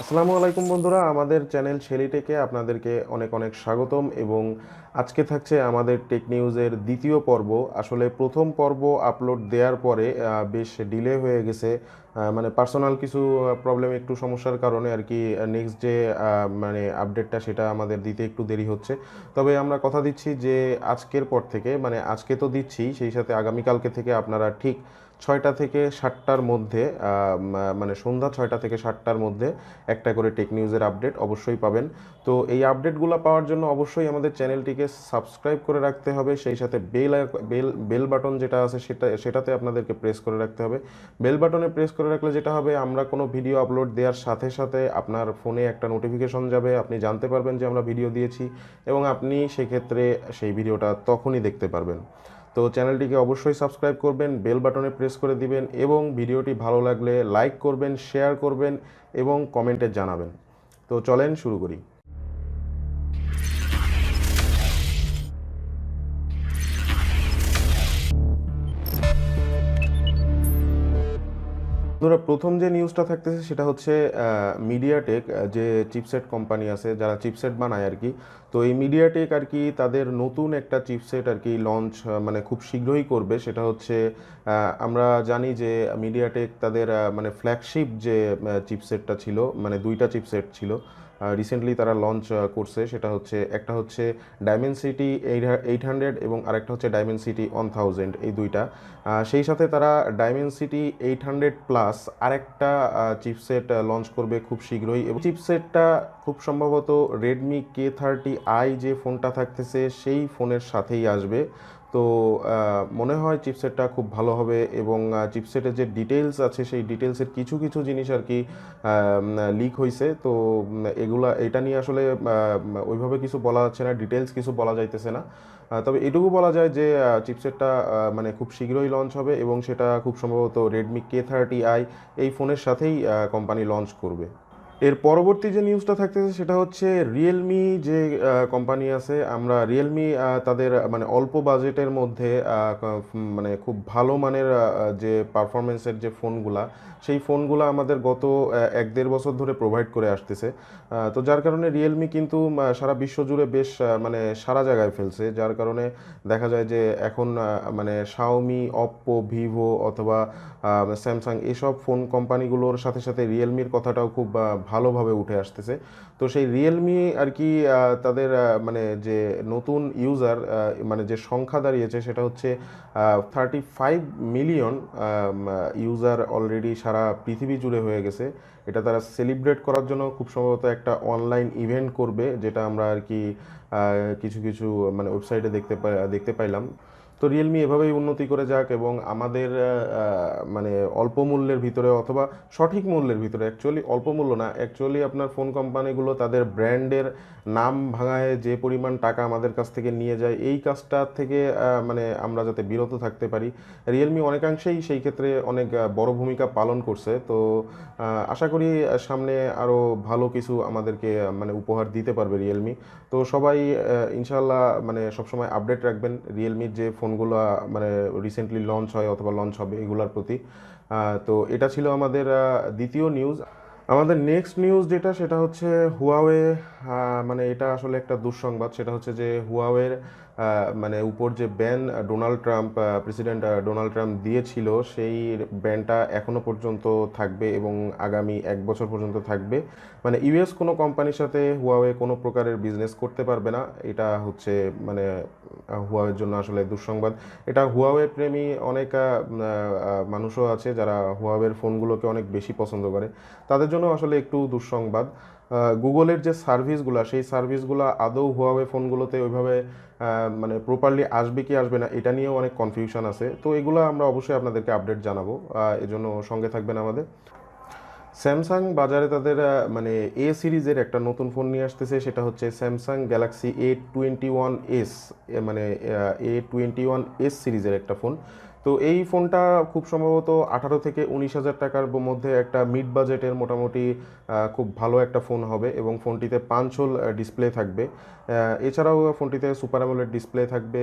আসসালামু আলাইকুম বন্ধুরা, আমাদের চ্যানেল শেলি টেকে আপনাদেরকে অনেক অনেক স্বাগতম। এবং আজকে থাকছে আমাদের টেক নিউজের দ্বিতীয় পর্ব। আসলে প্রথম পর্ব আপলোড দেওয়ার পরে বেশ ডিলে হয়ে গেছে, মানে পার্সোনাল কিছু প্রবলেম, একটু সমস্যার কারণে আর কি। নেক্সট যে মানে আপডেটটা সেটা আমাদের দিতে একটু দেরি হচ্ছে। তবে আমরা কথা দিচ্ছি যে আজকের পর থেকে, মানে আজকে তো দিচ্ছি, সেই সাথে আগামীকালকে থেকে আপনারা ঠিক 6টা থেকে 7টার মধ্যে, মানে সন্ধ্যা 6টা থেকে 7টার মধ্যে একটা করে টেক নিউজের আপডেট অবশ্যই পাবেন। তো এই আপডেটগুলো পাওয়ার জন্য অবশ্যই আমাদের চ্যানেলটিকে সাবস্ক্রাইব করে রাখতে হবে, সেই সাথে বেল বেল বাটন যেটা আছে সেটাতে আপনাদেরকে প্রেস করে রাখতে হবে। বেল বাটনে প্রেস করে রাখলে যেটা হবে, আমরা কোনো ভিডিও আপলোড দেওয়ার সাথে সাথে আপনার ফোনে একটা নোটিফিকেশন যাবে, আপনি জানতে পারবেন যে আমরা ভিডিও দিয়েছি, এবং আপনি সেক্ষেত্রে সেই ভিডিওটা তখনই দেখতে পারবেন। তো চ্যানেলটিকে অবশ্যই সাবস্ক্রাইব করবেন, বেল বাটনে প্রেস করে দিবেন, এবং ভিডিওটি ভালো লাগলে লাইক করবেন, শেয়ার করবেন এবং কমেন্টে জানাবেন। তো চলেন শুরু করি। ধরো প্রথম যে নিউজটা থাকতেছে সেটা হচ্ছে মিডিয়াটেক, যে চিপসেট কোম্পানি আছে, যারা চিপসেট বানায় আর কি। তো এই মিডিয়াটেক আর কি তাদের নতুন একটা চিপসেট আর কি লঞ্চ, মানে খুব শীঘ্রই করবে। সেটা হচ্ছে আমরা জানি যে মিডিয়াটেক তাদের মানে ফ্ল্যাগশিপ যে চিপসেটটা ছিল, মানে দুইটা চিপসেট ছিল রিসেন্টলি তারা লঞ্চ করছে। সেটা হচ্ছে, একটা হচ্ছে ডায়মেনসিটি 800 এবং আরেকটা হচ্ছে ডায়মেনসিটি 1000, এই দুইটা। সেই সাথে তারা ডায়মেনসিটি 800 প্লাস আরেকটা চিপসেট লঞ্চ করবে খুব শীঘ্রই, এবং চিপসেটটা খুব সম্ভবত Redmi K30i যে ফোনটা থাকতেছে সেই ফোনের সাথেই আসবে। তো মনে হয় চিপসেটটা খুব ভালো হবে, এবং চিপসেটের যে ডিটেলস আছে সেই ডিটেলসের কিছু কিছু জিনিস আর কি লিক হয়েছে। তো এটা নিয়ে আসলে ওইভাবে কিছু বলা যাচ্ছে না, ডিটেলস কিছু বলা যাইতেছে না। তবে এটুকু বলা যায় যে চিপসেটটা মানে খুব শীঘ্রই লঞ্চ হবে, এবং সেটা খুব সম্ভবত Redmi K30i এই ফোনের সাথেই কোম্পানি লঞ্চ করবে। এর পরবর্তী যে নিউজটা থাকতেছে সেটা হচ্ছে রিয়েলমি যে কোম্পানি আছে, আমরা রিয়েলমি তাদের মানে অল্প বাজেটের মধ্যে মানে খুব ভালো মানের যে পারফরমেন্সের যে ফোনগুলা, সেই ফোনগুলো আমাদের গত 1-1.5 বছর ধরে প্রোভাইড করে আসতেছে। তো যার কারণে রিয়েলমি কিন্তু সারা বিশ্ব জুড়ে বেশ মানে সারা জায়গায় ফেলছে, যার কারণে দেখা যায় যে এখন মানে শাওমি, অপ্পো, ভিভো অথবা স্যামসাং এসব ফোন কোম্পানিগুলোর সাথে সাথে রিয়েলমির কথাটাও খুব ভালোভাবে উঠে আসতেছে। তো সেই রিয়েলমি আর কি তাদের মানে যে নতুন ইউজার, মানে যে সংখ্যা দাঁড়িয়েছে সেটা হচ্ছে 35 মিলিয়ন ইউজার অলরেডি সারা পৃথিবী জুড়ে হয়ে গেছে। এটা তারা সেলিব্রেট করার জন্য খুব সম্ভবত একটা অনলাইন ইভেন্ট করবে, যেটা আমরা আর কি কিছু কিছু মানে ওয়েবসাইটে দেখতে পাইলাম। তো রিয়েলমি এভাবেই উন্নতি করে যাক, এবং আমাদের মানে অল্প মূল্যের ভিতরে অথবা সঠিক মূল্যের ভিতরে, অ্যাকচুয়ালি অল্প মূল্য না, অ্যাকচুয়ালি আপনার ফোন কোম্পানিগুলো তাদের ব্র্যান্ডের নাম ভাঙায় যে পরিমাণ টাকা আমাদের কাছ থেকে নিয়ে যায়, এই কাজটা থেকে মানে আমরা যাতে বিরত থাকতে পারি। রিয়েলমি অনেকাংশেই সেই ক্ষেত্রে অনেক বড় ভূমিকা পালন করছে। তো আশা করি সামনে আরও ভালো কিছু আমাদেরকে মানে উপহার দিতে পারবে রিয়েলমি। তো সবাই ইনশাল্লাহ মানে সবসময় আপডেট রাখবেন রিয়েলমির যে ফোনগুলো মানে রিসেন্টলি লঞ্চ হয় অথবা লঞ্চ হবে এগুলোর প্রতি। তো এটা ছিল আমাদের দ্বিতীয় নিউজ। আমাদের নেক্সট নিউজ যেটা, সেটা হচ্ছে হুয়াওয়ে। মানে এটা আসলে একটা দুঃসংবাদ। সেটা হচ্ছে যে হুয়াওয়ের মানে উপর যে ব্যান প্রেসিডেন্ট ডোনাল্ড ট্রাম্প দিয়েছিল, সেই ব্যানটা এখনো পর্যন্ত থাকবে এবং আগামী 1 বছর পর্যন্ত থাকবে। মানে ইউএস কোনো কোম্পানির সাথে হুয়াওয়ে কোনো প্রকারের বিজনেস করতে পারবে না। এটা হচ্ছে মানে হুয়াওয়ের জন্য আসলে দুঃসংবাদ। এটা হুয়াওয়ে প্রেমী অনেক মানুষও আছে যারা হুয়াওয়ের ফোনগুলোকে অনেক বেশি পছন্দ করে, তাদের জন্য আসলে একটু দুঃসংবাদ। গুগলের যে সার্ভিসগুলো, সেই সার্ভিসগুলো আদৌ হুয়াওয়ে ফোনগুলোতে ওইভাবে মানে প্রপারলি আসবে কি আসবে না, এটা নিয়েও অনেক কনফিউশন আছে। তো এগুলো আমরা অবশ্যই আপনাদেরকে আপডেট জানাবো, এজন্য সঙ্গে থাকবেন আমাদের। স্যামসাং বাজারে তাদের মানে এ সিরিজের একটা নতুন ফোন নিয়ে আসতেছে, সেটা হচ্ছে স্যামসাং গ্যালাক্সি A21s, মানে A21s সিরিজের একটা ফোন। তো এই ফোনটা খুব সম্ভবত 18 থেকে 19 হাজার টাকার মধ্যে একটা মিড বাজেটের মোটামুটি খুব ভালো একটা ফোন হবে, এবং ফোনটিতে 5 হোল ডিসপ্লে থাকবে। এছাড়াও ফোনটিতে সুপার অ্যামোলেড ডিসপ্লে থাকবে।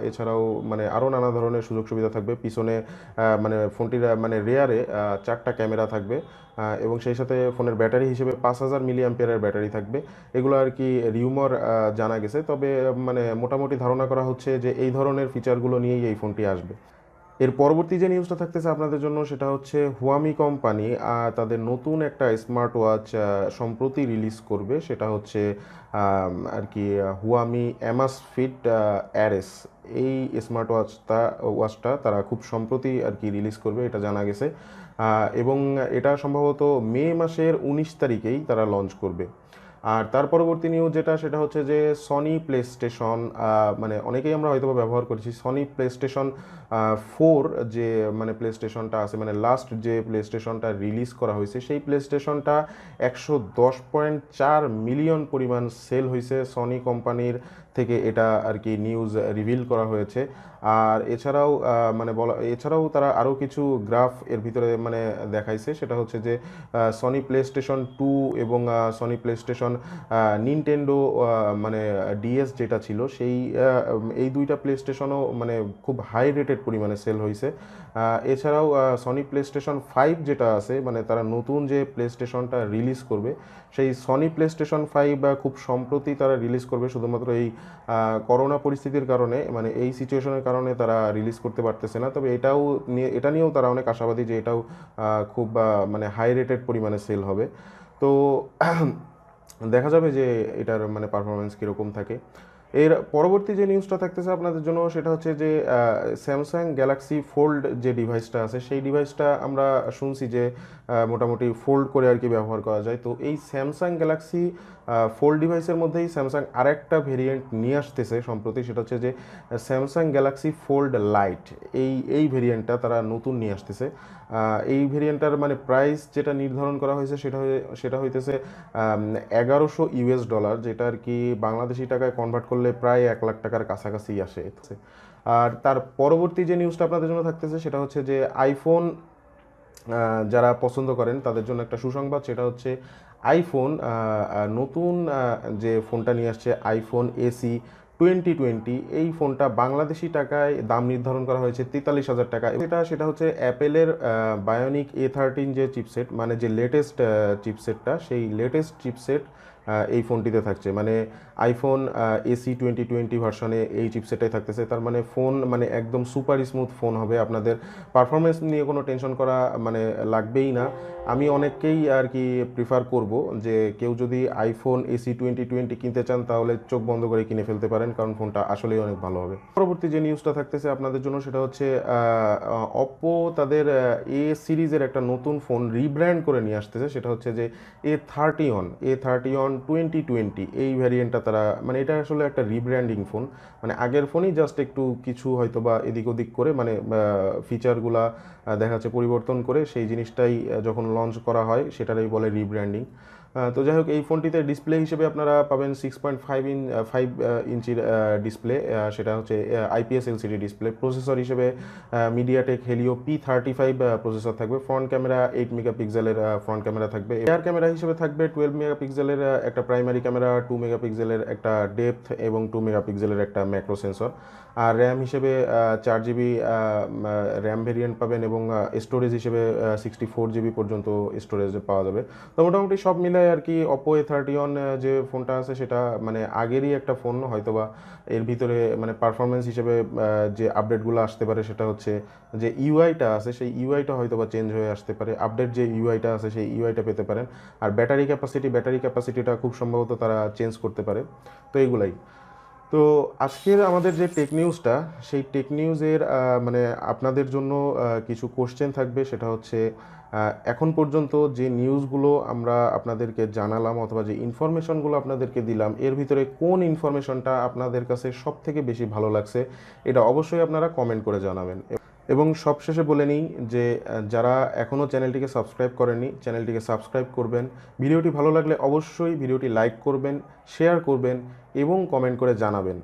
এছাড়াও মানে আরও নানা ধরনের সুযোগ সুবিধা থাকবে। পিছনে মানে ফোনটির মানে রেয়ারে 4টা ক্যামেরা থাকবে, এবং সেই সাথে ফোনের ব্যাটারি হিসেবে 5000 মিলি অ্যাম্পিয়ারের ব্যাটারি থাকবে। এগুলো আর কি রিউমার জানা গেছে, তবে মানে মোটামুটি ধারণা করা হচ্ছে যে এই ধরনের ফিচারগুলো নিয়েই এই ফোনটি আসবে। এর পরবর্তী যে নিউজটা থাকতেছে আপনাদের জন্য সেটা হচ্ছে হুয়ামি কোম্পানি তাদের নতুন একটা স্মার্ট ওয়াচ সম্প্রতি রিলিজ করবে। সেটা হচ্ছে আর কি হুয়ামি অ্যামাসফিট অ্যারেস। এই স্মার্ট ওয়াচটা তারা খুব সম্প্রতি আর কি রিলিজ করবে, এটা জানা গেছে। এবং এটা সম্ভবত মে মাসের 19 তারিখেই তারা লঞ্চ করবে। আর তার পরবর্তী নিউজ যেটা, সেটা হচ্ছে যে সনি প্লে স্টেশন, মানে অনেকেই আমরা হয়তো ব্যবহার করেছি সনি প্লে স্টেশন 4, যে মানে প্লে স্টেশনটা আছে, মানে লাস্ট যে প্লে স্টেশনটা রিলিজ করা হয়েছে সেই প্লে স্টেশনটা 110.4 মিলিয়ন পরিমাণ সেল হয়েছে সনি কোম্পানির থেকে, এটা আর কি নিউজ রিভিল করা হয়েছে। আর এছাড়াও এছাড়াও তারা আরও কিছু গ্রাফ এর ভিতরে মানে দেখাইছে। সেটা হচ্ছে যে সনি প্লে স্টেশন 2 এবং সনি প্লে স্টেশন নিনটেন্ডো মানে ডিএস যেটা ছিল সেই এই দুইটা প্লে স্টেশনও মানে খুব হাই রেটেড পরিমাণে সেল হয়েছে। এছাড়াও সনি প্লে স্টেশন 5 যেটা আছে, মানে তারা নতুন যে প্লে স্টেশনটা রিলিজ করবে সেই সনি প্লে স্টেশন 5 খুব সম্প্রতি তারা রিলিজ করবে। শুধুমাত্র এই করোনা পরিস্থিতির কারণে, মানে এই সিচুয়েশনের কারণে তারা রিলিজ করতে পারতেছে না, তবে এটা নিয়েও তারা অনেক আশাবাদী যে এটাও খুব মানে হাই রেটেড পরিমাণে সেল হবে। তো দেখা যাবে যে এটার মানে পারফরমেন্স কীরকম থাকে। এর পরবর্তী যে নিউজটা থাকতেছে আপনাদের জন্য সেটা হচ্ছে যে স্যামসাং গ্যালাক্সি ফোল্ড যে ডিভাইসটা আছে সেই ডিভাইসটা আমরা শুনছি যে মোটামুটি ফোল্ড করে আর কি ব্যবহার করা যায়। তো এই স্যামসাং গ্যালাক্সি ফোল্ড ডিভাইসের মধ্যেই স্যামসাং আরেকটা ভেরিয়েন্ট নিয়ে আসতেছে সম্প্রতি, সেটা হচ্ছে যে স্যামসাং গ্যালাক্সি ফোল্ড লাইট। এই ভেরিয়েন্টটা তারা নতুন নিয়ে আসতেছে। এই ভেরিয়েন্টটার মানে প্রাইস যেটা নির্ধারণ করা হয়েছে সেটা হইতেছে $1100, যেটা আর কি বাংলাদেশি টাকায় কনভার্ট করলে প্রায় 1 লাখ টাকার কাছাকাছি আসে। আর তার পরবর্তী যে নিউজটা আপনাদের জন্য থাকতেছে সেটা হচ্ছে যে আইফোন যারা পছন্দ করেন তাদের জন্য একটা সুসংবাদ। সেটা হচ্ছে আইফোন নতুন যে ফোনটা নিয়ে আসছে আইফোন এসি 2020, এই ফোনটা বাংলাদেশি টাকায় দাম নির্ধারণ করা হয়েছে 43,000 টাকা। সেটা হচ্ছে অ্যাপেলের বায়োনিক A13 যে চিপসেট, মানে যে লেটেস্ট চিপসেটটা, সেই লেটেস্ট চিপসেট এই ফোনটিতে থাকছে। মানে আইফোন এসি 2020 ভার্সনে এই চিপসেটটাই থাকতেছে। তার মানে ফোন মানে একদম সুপার স্মুথ ফোন হবে, আপনাদের পারফরমেন্স নিয়ে কোনো টেনশন করা মানে লাগবেই না। আমি অনেককেই আর কি প্রিফার করব যে কেউ যদি আইফোন এসি 2020 কিনতে চান তাহলে চোখ বন্ধ করে কিনে ফেলতে পারেন, কারণ ফোনটা আসলেই অনেক ভালো হবে। পরবর্তী যে নিউজটা থাকতেছে আপনাদের জন্য সেটা হচ্ছে অপ্পো তাদের এ সিরিজের একটা নতুন ফোন রিব্র্যান্ড করে নিয়ে আসতেছে। সেটা হচ্ছে যে A31 2020, এই ভ্যারিয়েন্টটা তারা মানে এটা আসলে একটা রিব্র্যান্ডিং ফোন, মানে আগের ফোনই জাস্ট একটু কিছু হয়তো বা এদিক ওদিক করে মানে ফিচারগুলা দেখা যাচ্ছে পরিবর্তন করে সেই জিনিসটাই যখন লঞ্চ করা হয় সেটারই বলে রিব্র্যান্ডিং। তো যাই হোক, এই ফোনটিতে ডিসপ্লে হিসেবে আপনারা পাবেন 6.5 ইঞ্চির ডিসপ্লে, সেটা হচ্ছে IPS LCD ডিসপ্লে। প্রসেসর হিসেবে মিডিয়াটেক হেলিও P35 প্রসেসর থাকবে। ফ্রন্ট ক্যামেরা 8 মেগাপিক্সেলের ফ্রন্ট ক্যামেরা থাকবে। এয়ার ক্যামেরা হিসেবে থাকবে 12 মেগাপিক্সেলের একটা প্রাইমারি ক্যামেরা, 2 মেগাপিক্সেলের একটা ডেপথ এবং 2 মেগাপিক্সেলের একটা ম্যাক্রো সেন্সর। আর র্যাম হিসেবে 4GB র্যাম ভেরিয়েন্ট পাবেন, এবং স্টোরেজ হিসেবে 64GB পর্যন্ত স্টোরেজ পাওয়া যাবে। তো মোটামুটি সব মিলাই আর কি অপো A31 যে ফোনটা আছে সেটা মানে আগেরই একটা ফোন, হয়তোবা এর ভিতরে মানে পারফরমেন্স হিসেবে যে আপডেটগুলো আসতে পারে সেটা হচ্ছে যে ইউআইটা আছে সেই ইউআইটা হয়তোবা চেঞ্জ হয়ে আসতে পারে। আপডেট যে ইউআইটা আছে সেই ইউআইটা পেতে পারেন। আর ব্যাটারি ক্যাপাসিটিটা খুব সম্ভবত তারা চেঞ্জ করতে পারে। তো এইগুলাই। তো আজকের আমাদের যে টেক নিউজটা, সেই টেক নিউজের মানে আপনাদের জন্য কিছু কোশ্চেন থাকবে। সেটা হচ্ছে এখন পর্যন্ত যে নিউজগুলো আমরা আপনাদেরকে জানালাম অথবা যে ইনফরমেশনগুলো আপনাদেরকে দিলাম, এর ভিতরে কোন ইনফরমেশনটা আপনাদের কাছে সব থেকে বেশি ভালো লাগছে এটা অবশ্যই আপনারা কমেন্ট করে জানাবেন। এবং সবশেষে বলে নিই যে যারা এখনও চ্যানেলটিকে সাবস্ক্রাইব করেননি চ্যানেলটিকে সাবস্ক্রাইব করবেন। ভিডিওটি ভালো লাগলে অবশ্যই ভিডিওটি লাইক করবেন, শেয়ার করবেন এবং কমেন্ট করে জানাবেন।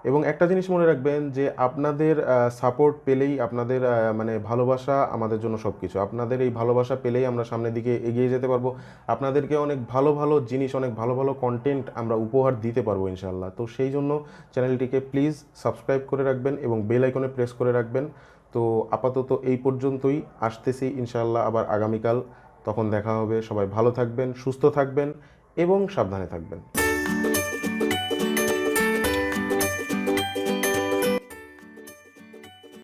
এবং একটা জিনিস মনে রাখবেন যে আপনাদের সাপোর্ট পেলেই, আপনাদের মানে ভালোবাসা আমাদের জন্য সব কিছু। আপনাদের এই ভালোবাসা পেলেই আমরা সামনের দিকে এগিয়ে যেতে পারবো, আপনাদেরকে অনেক ভালো ভালো জিনিস, অনেক ভালো ভালো কন্টেন্ট আমরা উপহার দিতে পারবো ইনশাল্লাহ। তো সেই জন্য চ্যানেলটিকে প্লিজ সাবস্ক্রাইব করে রাখবেন এবং বেল আইকনে প্রেস করে রাখবেন। তো আপাতত এই পর্যন্তই, আসতেছি ইনশাল্লাহ আবার আগামীকাল, তখন দেখা হবে। সবাই ভালো থাকবেন, সুস্থ থাকবেন এবং সাবধানে থাকবেন।